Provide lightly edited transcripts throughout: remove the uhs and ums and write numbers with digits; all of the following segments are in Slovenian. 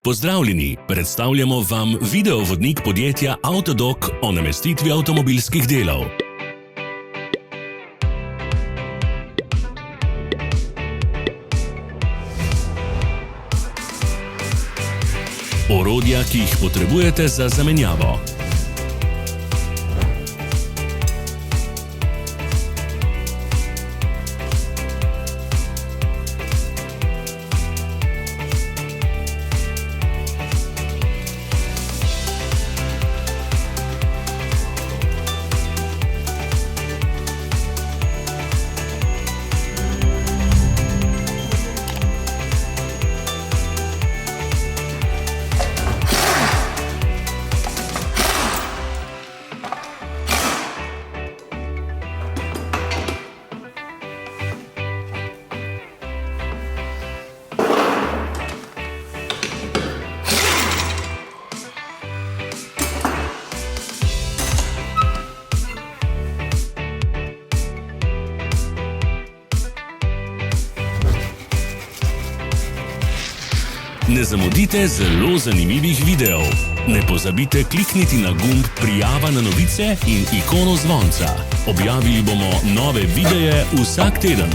Pozdravljeni, predstavljamo vam videovodnik podjetja Autodoc o namestitvi avtomobilskih delov. Orodja, ki jih potrebujete za zamenjavo. Ne zamudite zelo zanimivih videov. Ne pozabite klikniti na gumb Prijava na novice in ikono zvonca. Objavili bomo nove videe vsak teden.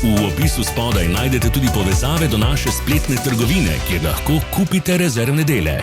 V opisu spodaj najdete tudi povezave do naše spletne trgovine, kjer lahko kupite rezervne dele.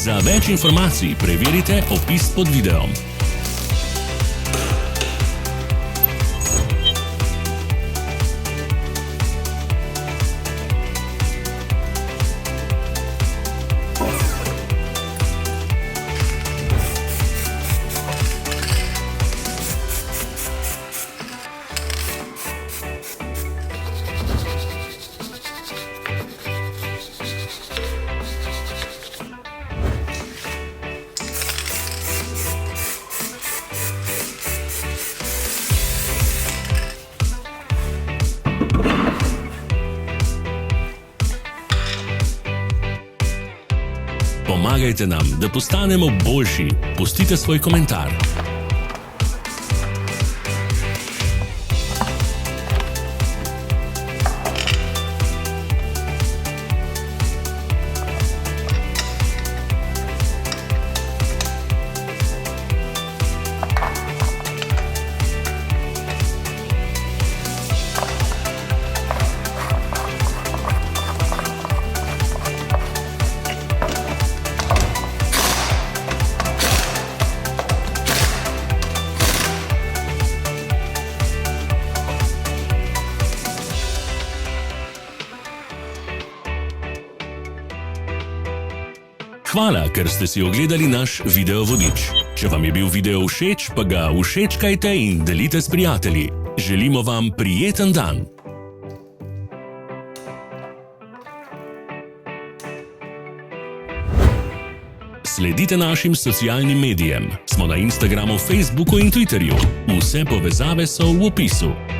Za več informacij preverite opis pod videom. Pomagajte nam, da postanemo boljši. Pustite svoj komentar. Hvala, ker ste si ogledali naš videovodič. Če vam je bil video všeč, pa ga všečkajte in delite s prijatelji. Želimo vam prijeten dan! Sledite našim socialnim medijem. Smo na Instagramu, Facebooku in Twitterju. Vse povezave so v opisu.